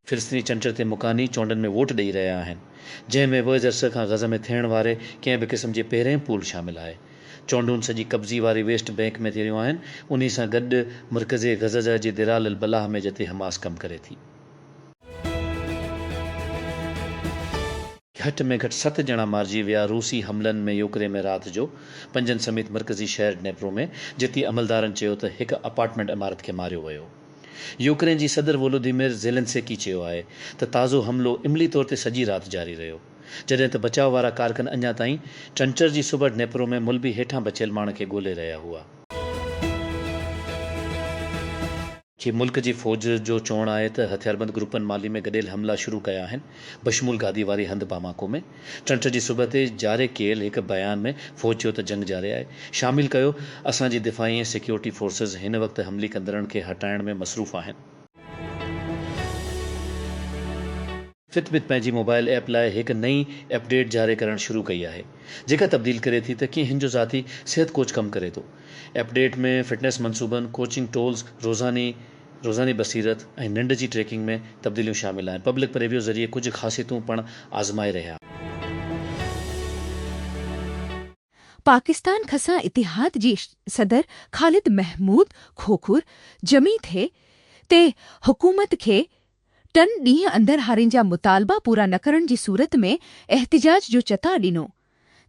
फिलिस्तीनी चंचर ते मुकानी चूंडनि में वोट ॾेई रहिया आहिनि, जंहिंमें वज़ अरसे खां गज़ में थियण वारे कंहिं बि क़िस्म जे पहिरें पूल शामिल आहे। चूंडूं सॼी कब्ज़ी वारी वेस्ट बैंक में थी रहियूं आहिनि, उन सां गॾु मर्कज़ी गज़ा जे दिराल बलाह में जिते हमास कमु करे थी। घटि में घटि 7 ॼणा मारिजी विया रूसी हमलनि में योकरे में राति जो, 5 समेत मर्कज़ी शहर डनेप्रो में, जिते अमलदारनि चयो त हिकु अपार्टमेंट इमारत खे मारियो वियो। यूक्रेन जी सदर वोलोदिमिर ज़ेलेंस्की चयो आहे त ताज़ो हमिलो इमली तौर ते सॼी राति जारी रहियो, जॾहिं त बचाव वारा कारकन अञा ताईं चंचर जी सुबुह डनेप्रो में मुलबी हेठां बचियल माण्हू खे ॻोल्हे रहिया हुआ। मुल्क जी फ़ौज जो चवणु आहे त हथियारबंद ग्रुपनि माली में गॾियल हमला शुरू कया आहिनि, बशमूल गादी वारी हंध बामाको में। चंचर जी सुबुह ते जारी कयल हिकु बयान में फ़ौज चयो त जंग जारी आहे, शामिल कयो असांजी दिफ़ाई ऐं सिक्योरिटी फोर्सिस हिन वक़्तु हमली कंदड़नि खे हटाइण में मसरूफ़ आहिनि। फिटबिट पंहिंजी मोबाइल ऐप लाइ हिकु नई अपडेट जारी करणु शुरू कई आहे, जेका तब्दील करे थी त कीअं हिन जो ज़ाती सिहत कोच कमु करे थो। अपडेट में फिटनेस मनसूबनि, कोचिंग टोल्स, रोज़ानी बसीरत ऐं निंड जी ट्रैकिंग में तब्दीलियूं शामिल आहिनि। पब्लिक प्रीव्यू ज़रिए कुझु ख़ासियतूं पिणु आज़माए रहिया। पाकिस्तान खसां इतिहाद जी सदर ख़ालिद महमूद खोखुर जमी थे ते हुकूमत खे 2 ॾींहं अंदरि हारिन जा मुतालबा पूरा न करण जी सूरत में एहतिजाज जो चता ॾिनो,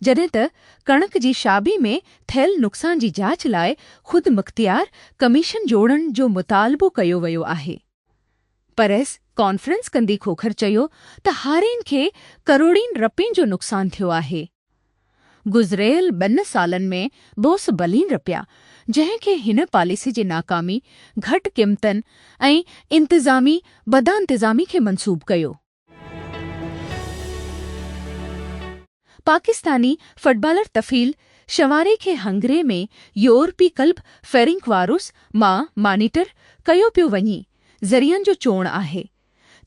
जॾहिं त कणक जी शाबी में थियल नुक़सान जी जाच लाइ ख़ुदि मुख़्तियार कमीशन जोड़ण जो मुतालबो कयो वियो आहे। प्रेस कॉन्फ्रेंस कंदी खोखर चयो त हारिन खे करोड़नि रुपयनि जो नुक़सान थियो आहे। गुज़रियल 2 सालनि में बोस बलीन रुपया, जंहिंखे हिन पॉलिसी जी नाकामी, घटि क़ीमतनि ऐं इंतिज़ामी बदइंतिज़ामी खे मंसूब कयो। पाकिस्तानी फुटबॉलर तफ़ील शवारे खे हंगरे में यूरोपी क्लब फेरेंटवारोस मां मॉनिटर कयो पियो वञे। ज़रियनि जो चवणु आहे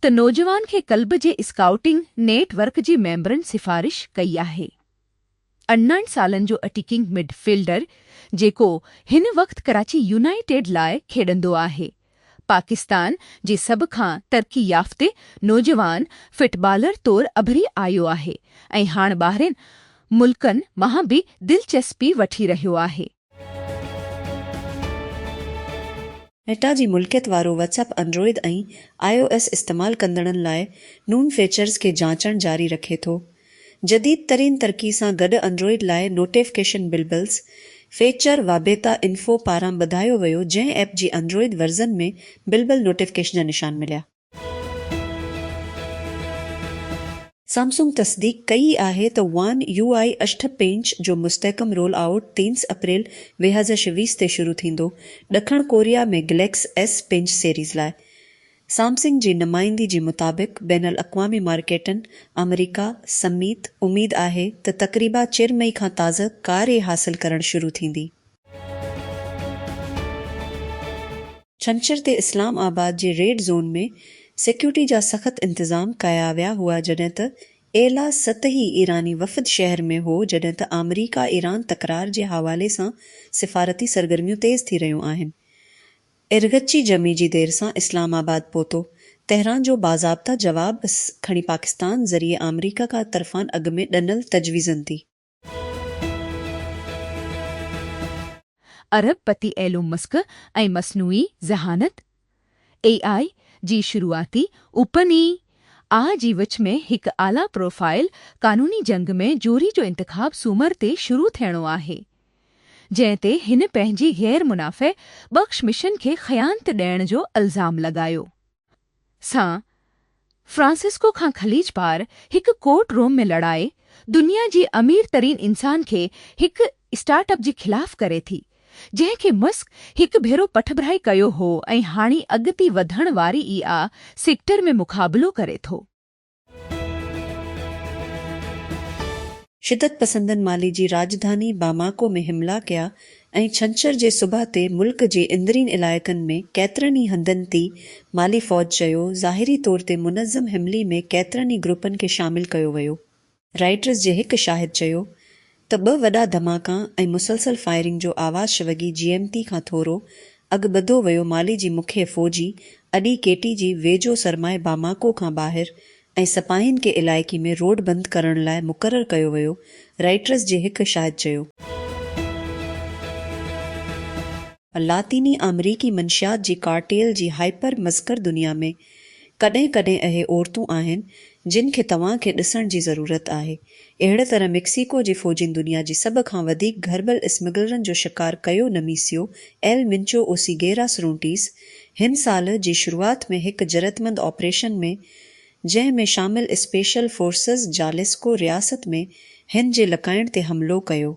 त नौजवान खे क्लब जे स्काउटिंग नेटवर्क जी मेंबरनि सिफ़ारिश कई आहे। 19 सालनि जो अटैकिंग मिडफील्डर, जेको हिन वक़्तु कराची यूनाइटेड लाइ खेॾंदो आहे, पाकिस्तान जे सभ खां तरक़ी याफ़्ते नौजवान फुटबॉलर तौरु अभरी आयो आहे ऐं हाणे ॿाहिरिन मुल्कनि मां बि दिलचस्पी वठी रहियो आहे। मेटा जी मुल्कियत वारो WhatsApp एंड्रॉइड ऐं iOS इस्तेमाल कंदड़नि लाइ नून फीचर्स खे जांचण जारी रखे थो। जदीद तरीन तरक़ी सां गॾु एंड्रॉइड लाइ नोटिफिकेशन बिल्बल्स फीचर वाबेता इन्फो पारां ॿुधायो वियो, जंहिं ऐप जी एंड्रॉइड वर्ज़न में बिल्बल नोटिफिकेशन जा निशान मिलिया। सैमसंग तस्दीक कई आहे त One UI 8 जो मुस्तहकम रोल आउट 3 अप्रैल 2020 ते शुरू थींदो, ॾखण कोरिया में गैलेक्स S पेंच सीरीज़ लाइ। सैमसंग जी नुमाइंदी जी मुताबिक़ बैनुल अक़वामी मार्केटनि अमरीका समेत उमेद आहे त तक़रीबा 4 मई खां ताज़ा कार हासिल करणु शुरू थींदी। छंछर ते इस्लामाबाद जे रेड ज़ोन में सिक्योरिटी जा सख़्त इंतज़ाम कया विया हुआ, जॾहिं त एला सतही ईरानी वफ़द शहर में हो, जॾहिं त अमरीका ईरान तकरार जे हवाले सां सिफ़ारती सरगर्मियूं तेज़ थी रहियूं आहिनि। इरगची जमी जी देर सां इस्लामाबाद पहुतो। तेहरान जो बाज़ाब्ता जवाब खणी पाकिस्तान ज़रिए अमरीका का तरफ़ान अॻु में ॾिनल तजवीज़नि थी। अरबपति एलोन मस्क ऐं मस्नूई ज़हानत AI जी शुरूआती उपनी आ जी विच में हिकु आला प्रोफाइल कानूनी जंग में जूरी जो इंतिखाब सूमर ते शुरू थियणो आहे, जंहिं ते हिन पंहिंजी गैर मुनाफ़े बख़्श मिशन खे ख़यानत ॾियण जो इल्ज़ाम लॻायो। फ्रांसिस्को खां ख़लीज पार हिकु कोर्ट रूम में लड़ाई दुनिया जी अमीर तरीन इंसान खे हिकु स्टार्टअप जे ख़िलाफ़ करे थी, जंहिंखे मस्क हिकु भेरो पठभराई कयो हो ऐं हाणे अॻिते वधण वारी इहा सेक्टर में मुक़ाबिलो करे थो। शिदत पसंदनि माली जी राजधानी बामाको में हमला कया ऐं छंछर जे सुबह ते मुल्क जे इंदरीन इलाइक़नि में केतिरनि ई हंधनि ते माली फ़ौज चयो ज़ाहिरी तौर ते मुनज़्ज़म हमले में केतिरनि ई ग्रुपनि खे शामिल कयो वियो। राइटर्स जे हिकु शाहिद चयो त 2 वॾा धमाका ऐं मुसलसल फायरिंग जो आवाज़ वॻी GMT खां थोरो अॻु ॿुधो वियो माली जी मुख्य फ़ौजी अॾी केटी जी वेझो सरमाए बामाको खां ॿाहिरि ऐं सपाहिन के इलाइक़े में रोड बंदि करण लाइ मुक़ररु कयो वियो, राइटर्स जे हिकु शायदि चयो। लातीनी अमरीकी मंशियात जी कार्टेल जी हाइपर मज़कर दुनिया में कॾहिं कॾहिं अहे औरतूं आहिनि जिन खे तव्हां खे ॾिसण जी ज़रूरत आहे। अहिड़े तरह मेक्सिको जी फ़ौजिन दुनिया जी सभ खां वधीक घरबल स्मगलरनि जो शिकार कयो नमीसियो एल मिंचो ओसीगेरा सरूंटीस हिन साल जी शुरूआति में हिकु जरतमंद ऑपरेशन में जंहिं में शामिल स्पेशल फोर्सेस जालिस्को रियासत में हिन जे लकाइण ते हमिलो कयो।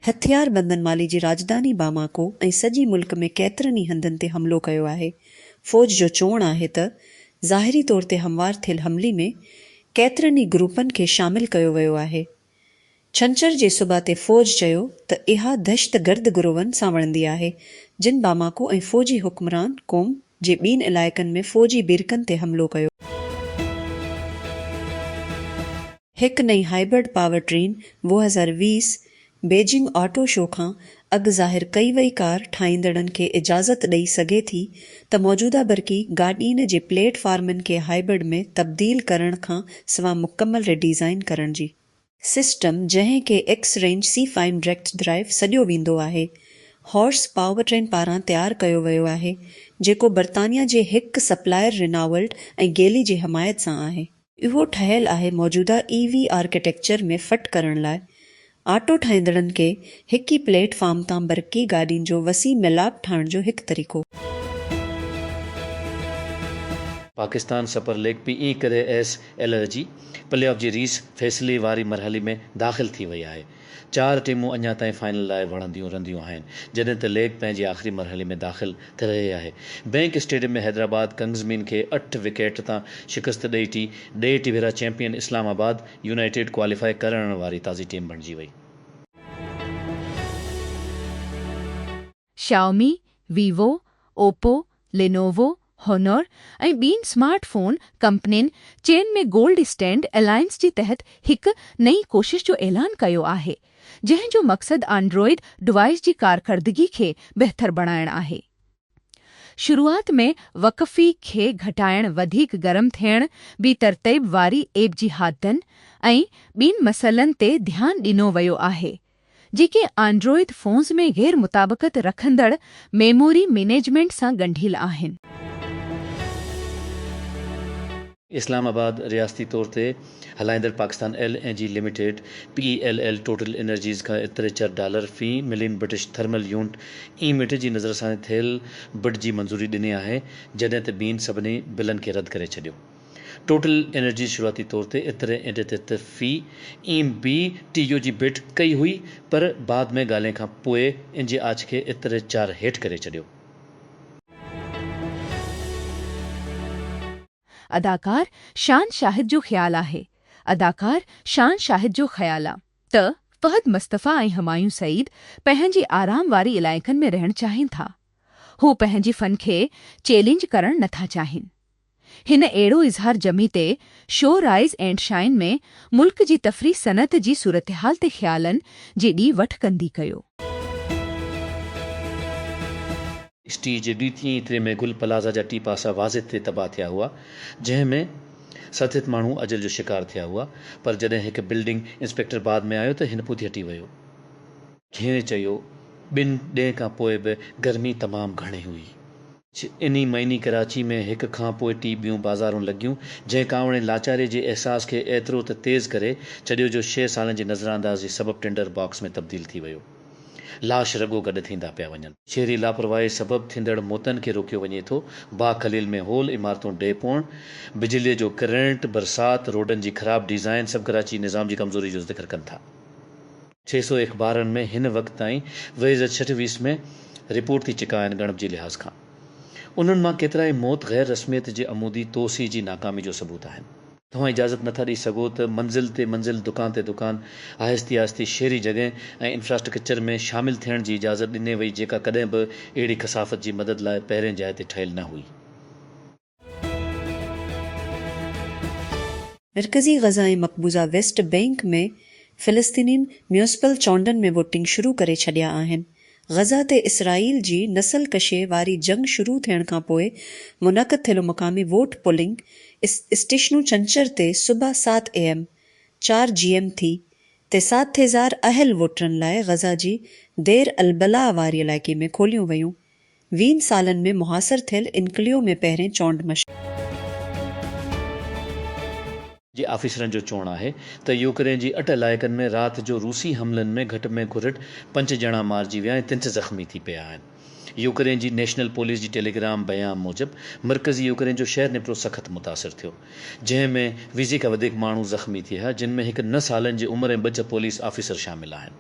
हथियारबंदनि माली जी राजधानी बामाको ऐं सॼी मुल्क में केतिरनि ई हंधनि ते हमिलो कयो आहे। फ़ौज जो चवणु आहे त ज़ाहिरी तौर ते हमवार थियल हमले में केतिरनि ई ग्रुपनि खे शामिल कयो वियो आहे। छंछर जे सुबह ते फ़ौज चयो त इहा दहशतगर्द गिरोहनि सां वणंदी आहे जिन बामाको ऐं फ़ौजी हुक्मरान क़ौम जे ॿिनि इलाइक़नि में फ़ौजी बिरकनि ते हमिलो कयो। हिकु नई hybrid power train 2020 Beijing auto show खां अॻु ज़ाहिर कई वई कार ठाहींदड़नि खे इजाज़त ॾेई सघे थी त मौजूदा बरक़ी गाॾियुनि जे प्लेटफॉर्मनि खे हाइब्रिड में तब्दील करण खां सवाइ मुकमल रिडिज़ाइन करण जी। सिस्टम जंहिं खे x range C5 direct drive सॾियो वेंदो आहे, हॉर्स पावर ट्रेन पारां तयारु कयो वियो आहे जेको बर्तानिया जे हिकु सप्लायर रिनावल्ड ऐं गेली जी हिमायत सां आहे। इहो ठहियलु आहे मौजूदा EV आर्किटेक्चर में फिट करण लाइ। ऑटो ठाहींदड़नि खे हिकु ई प्लेटफॉर्म तां बरक़ी गाॾियुनि जो वसी मिलाप ठाहिण जो हिकु तरीक़ो। पाकिस्तान सुपर लीग PE करे SLR जी प्लेऑफ जी रीस फ़ैसिले वारी मरहले में दाख़िल थी वई आहे। 4 टीमूं अञा ताईं फाइनल लाइ वणंदियूं रहंदियूं आहिनि, जॾहिं त लीग पंहिंजे आख़िरी मरहले में दाख़िल थी रही आहे। बैंक स्टेडियम में हैदराबाद कंगज़मीन खे 8 विकेट तां शिकस्त ॾेई ॾेढ भेरा चैंपियन इस्लामाबाद यूनाइटेड क्वालिफाई करण वारी ताज़ी टीम बणिजी वई। Xiaomi, Vivo, Oppo, Lenovo, Honor ऐं ॿिनि स्मार्टफोन कंपनियुनि चेन में गोल्ड स्टैंड अलायंस जे तहत हिकु नई कोशिश जो ऐलान कयो आहे, जंहिं जो मक़सदु एंड्रॉइड डिवाइस जी कारकर्दगी खे बहितर बणाइणु आहे। शुरूआति में वक़फ़ी खे घटाइण, वधीक गरम थियण, ॿी तरतीब वारी ऐप जी हादतनि ऐं ॿिनि मसइलनि ते ध्यानु ॾिनो वियो आहे जेके एंड्रॉइड फ़ोन्स में गैर मुताबिक़त रखंदड़ मेमोरी मैनेजमेंट सां ॻंढियल आहिनि। इस्लामाबाद रियासती तौर ते हलाईंदड़ Pakistan LNG limited PELL total energies खां $73 फ़ी million British thermal unit EMIT जी नज़र सां थियल बिड जी मंज़ूरी ॾिनी आहे, जॾहिं त ॿियनि सभिनी बिलनि खे रद्द करे छॾियो। टोटल एनर्जी शुरूआती तौर ते एतिरे फ़ी EMBTU जी बिड कई हुई, पर बाद में ॻाल्हि खां पोइ इन जी आछ खे एतिरे 4 हेठि करे छॾियो। अदाकार शान शाहिद जो ख़्यालु आहे त फ़हद मुस्तफ़ा ऐं हुमायूं सईद पंहिंजी आराम वारी इलाइक़नि में रहणु चाहिनि था। हू पंहिंजी फ़न खे चैलेंज करणु नथा चाहिनि। हिन अहिड़ो इज़हार जमी ते शो राइज़ एंड शाइन में मुल्क जी तफ़रीह सनत जी सूरतहाल ते ख़्यालनि जी ॾी वठ कंदी कयो। स्टी जे ॾींहीं टे में गुल प्लाज़ा जा टी पासा वाज़े ते तबाह थिया हुआ, जंहिं में 7 माण्हू अजल जो शिकार थिया हुआ, पर जॾहिं हिकु बिल्डिंग इंस्पेक्टर बाद में आयो त हिन पुठी हटी वियो। हिन चयो 2 ॾींहं खां पोइ बि गर्मी तमामु घणी हुई। इन्ही महीने कराची में हिक खां पोइ टी ॿियूं बाज़ारूं लॻियूं, जंहिं कावणे लाचारे जे अहसास खे एतिरो त तेज़ करे छॾियो जो 6 सालनि जी नज़रअंदाज़ी सबबु टिंडर बॉक्स में तब्दील थी वियो। लाश रगो गॾु थींदा पिया वञनि। शहरी लापरवाही सबबु थींदड़ मौतनि खे रोकियो वञे थो। बाखलील में होल इमारतूं ढे पवण, बिजलीअ जो करंट, बरसाति, रोडनि जी ख़राब डिज़ाइन सभु कराची निज़ाम जी कमज़ोरी जो ज़िक्र कनि था। 600 अख़बारनि में हिन वक़्त ताईं 2026 में रिपोर्ट थी चुका आहिनि ॻणप जी लिहाज़ खां। उन्हनि मां केतिरा ई मौत गैर रस्मियत जे अमूदी तोसी जी नाकामी जो सबूत आहिनि। तव्हां इजाज़त नथा ॾेई सघो त मंज़िल ते मंज़िल, दुकान ते दुकान, आहिस्ते आहिस्ते शहरी जॻह ऐं इंफ्रास्ट्रक्चर में शामिल थियण जी इजाज़त ॾिने वई, जेका कॾहिं बि अहिड़ी कसाफ़त जी मदद लाइ पहिरें जाइ ते ठहियल न हुई। मरकज़ी गज़ा ऐं मक़बूज़ा वेस्ट बैंक में फ़िलिस्तीनी म्यूनिसिपल चौंडनि में वोटिंग शुरू करे छॾिया आहिनि। ग़ज़ा ते इसराईल जी नस्ल कशे वारी जंग शुरू थियण खां पोइ मुनक़िद थियल मुक़ामी वोट पुलिंग स्टेशनूं छंछर ते सुबुह 7 AM 4 GM थी ते 7,000 अहल वोटरनि लाइ ग़ज़ा जी देर अलबला वारी इलाइक़े में खोलियूं वयूं। 20 सालनि में मुहासिर थियल इनक्लियो में पहिरें चौंड मश जे ऑफिसरनि जो चवणु आहे त यूक्रेन जी 8 इलाइक़नि में राति जो रूसी हमलनि में घटि में घटि 5 ॼणा मारिजी विया ऐं 3 ज़ख़्मी थी पिया आहिनि। यूक्रेन जी नेशनल पुलिस जी टेलीग्राम बयान मूजिबि मर्कज़ी यूक्रेन जो शहर निपरो सख़्त मुतासिर थियो, जंहिं में 20 खां वधीक माण्हू ज़ख़्मी थिया, जिन में हिकु 9 सालनि जी उमिरि ऐं 2 पुलिस ऑफिसर शामिल आहिनि।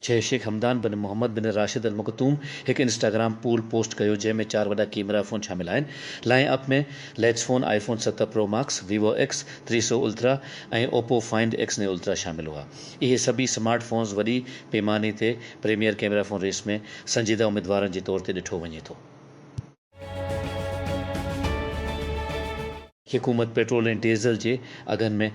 शेख हमदान बिन मोहम्मद बिन राशिद अल मखतूम हिकु इंस्टाग्राम पूल पोस्ट कयो, जंहिं में 4 वॾा कैमरा फ़ोन शामिल आहिनि। लाइन अप में let's phone, iPhone 7 Pro Max, Vivo X 300 Ultra ऐं Oppo Find X ने Ultra शामिल हुआ। इहे सभी स्मार्टफोन्स वॾी पैमाने ते प्रीमियर कैमरा फ़ोन रेस में संजीदा उम्मीदवारनि जे तौर ते ॾिठो वञे थो। हुकूमत पेट्रोल ऐं डीज़ल जे अघनि में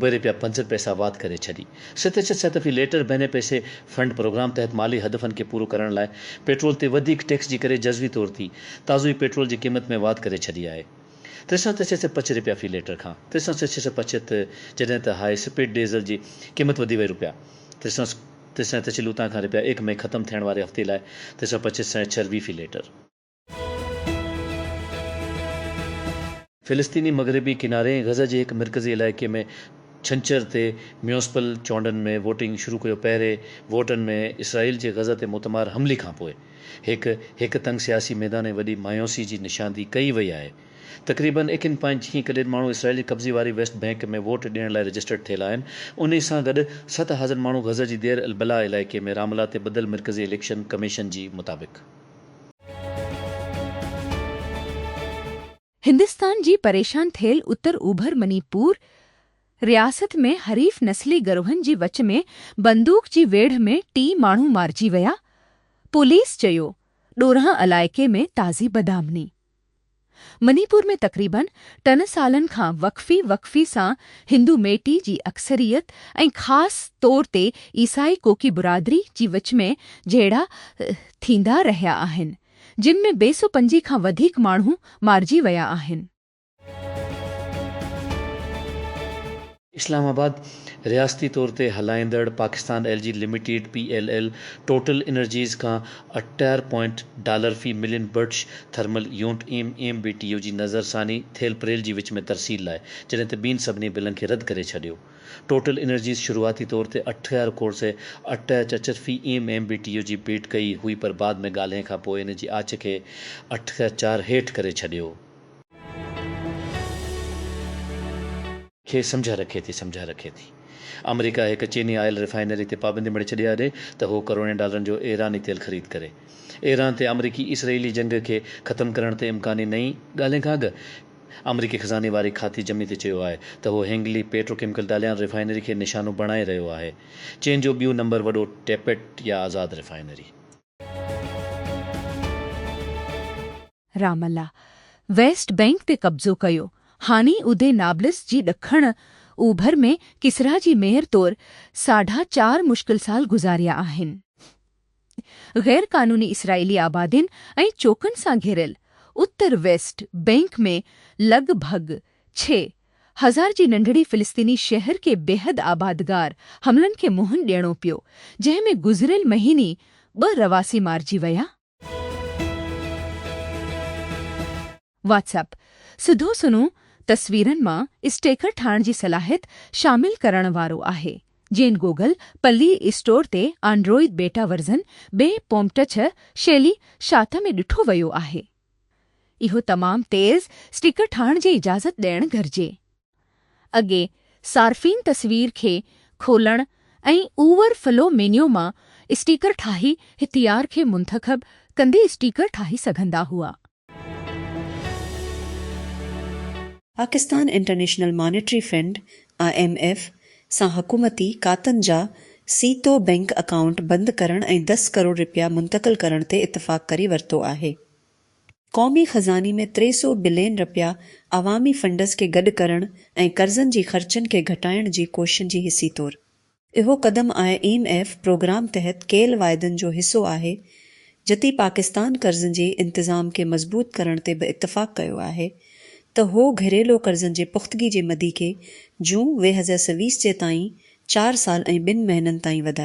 ₹2.65 वाध करे छॾी। $7.7 बहिने पैसे फंड प्रोग्राम तहत माली हदफ़नि खे पूरो करण लाइ पेट्रोल ते वधीक टैक्स जी करे जज़वी तौर ते ताज़ो पेट्रोल जी क़ीमत में वाध करे छॾी आहे। ₹365 फ़ी लीटर खां ₹365, जॾहिं त हाई स्पीड डीज़ल जी क़ीमत वधी वई ₹363 खां ₹1 में ख़तमु थियण वारे हफ़्ते लाइ ₹325 फ़ी लीटर। फ़िलिस्तीनी मग़रिबी किनारे ग़ज़ा जे हिकु मर्कज़ी इलाइक़े में छंछर ते म्यूनिसिपल चूंडनि में वोटिंग शुरू कयो। पहिरें वोटनि में इसराईल जे ग़ज़ा ते मुतमार हमले खां पोइ हिकु तंग सियासी मैदान ऐं वॾी मायूसी जी निशानदी कई वई आहे। तक़रीबन 1.5 माण्हू इसराइली कब्ज़े वारी वेस्ट बैंक में वोट ॾियण लाइ रजिस्टर्ड थियल आहिनि। उन सां गॾु 7,000 माण्हू ग़ज़ा जी देर अलबला इलाइक़े में रामला ते ॿधल मर्कज़ी इलेक्शन कमीशन जी मुताबिक़। हिंदुस्तान जी परेशान थियल उत्तर ओभर मणिपुर रियासत में हरीफ़ नस्ली गिरोहनि जी विच में बंदूक जी वेढ़ में 3 माण्हू मारिजी विया। पुलिस चयो ॾोरां इलाइक़े में ताज़ी बदामनी। मणिपुर में तक़रीबन 3 सालनि खां वक़फ़ी सां हिंदू मेटी जी अक्सरियत ऐं ख़ासि तौर ते ईसाई कोकी बुरादरी जी विच में झेड़ा थींदा रहिया आहिनि, जिन में 250 खां वधीक माण्हू मारिजी विया आहिनि। इस्लामाबाद रियासती तौर ते हलाईंदड़ Pakistan LG limited PLL total energies खां $18 फ़ी million British thermal unit MBTU जी नज़रसानी थियल अप्रैल जी विच में तरसील लाइ, जॾहिं त ॿियनि सभिनी बिलनि खे रद्द करे छॾियो। टोटल एनर्जीज़ शुरूआती तौर ते 18 करोड़ से 88 फ़ी MBTU जी बीट कई हुई, पर बाद में ॻाल्हि खां पोइ इन जी आच खे 84 हेठि करे छॾियो। खे समझा रखे थी। अमेरिका हिकु चीनी आयल रिफाइनरी ते पाबंदी मड़ी छॾी आहे त हो करोड़नि डॉलरनि जो ईरानी तेल ख़रीद करे। ईरान ते अमरीकी इसराइली जंग खे ख़तमु करण ते इम्कानी नई ॻाल्हि खां अॻु अमरीकी ख़ज़ाने वारी खाती जमी ते चयो आहे त हो हेंगली पेट्रोकेमिकल डालियान रिफाइनरी खे निशानो बणाए रहियो आहे। चीन जो ॿियों नंबर वॾो टेपेट या आज़ाद रिफाइनरी। रामल्ला वेस्ट बैंक ते कब्ज़ो कयो। हानी उदे नाबलिस जी ॾखण ओभर में किसरा जी मेयर तौर 4.5 मुश्किल साल गुज़ारिया आहिनि। गैर कानूनी इसराइली आबादियुनि ऐं चौकनि सां घिरियल उत्तर वेस्ट बैंक में लॻभॻि 6,000 जी नंढड़ी फ़िलिस्तीनी शहर के बेहद आबादगार हमलनि खे मुंहुं ॾियणो पियो, जंहिं में गुज़िरियल महीने 2 रवासी मारिजी विया। व्हाट्सएप सिधो सुनो तस्वीरनि मां स्टेकर ठाहिण जी सलाहियत शामिल करण वारो आहे, जिन गूगल प्ले स्टोर ते एंड्रॉइड बेटा वर्ज़न 2.6 शैली शात में ॾिठो वियो आहे। इहो तमामु तेज़ स्टिकर ठाहिण जी इजाज़त ॾियणु घुरिजे। अॻे सार्फ़ीन तस्वीर खे खोलण ऐं ओवरफ्लो मेन्यू मां स्टिकर ठाही हिथियार खे मुंतख़ब कंदे स्टिकर ठाही सघंदा हुआ। Pakistan international monetary fund IMF सां हुकूमती खातनि जा सीतो बैंक अकाउंट बंदि करण ऐं 10 करोड़ रुपया मुंतक़िल करण ते इतफ़ाक़ करे वरितो आहे। क़ौमी ख़ज़ाने में 300 बिलियन रुपया अवामी फंड्स खे गॾु करण ऐं कर्ज़नि जी ख़र्चनि खे घटाइण जी कोशिशनि जी हिस्से तौरु इहो क़दम IMF प्रोग्राम तहत कयल वाइदनि जो हिसो आहे जति पाकिस्तान कर्ज़नि जे इंतिज़ाम खे मज़बूत करण ते बि इत्तफ़ाक़ कयो आहे त हो घरेलू कर्ज़नि जे पुख़्तगी जे मदी खे जून 2020 जे ताईं 4 साल ऐं 2 महीननि ताईं वधाए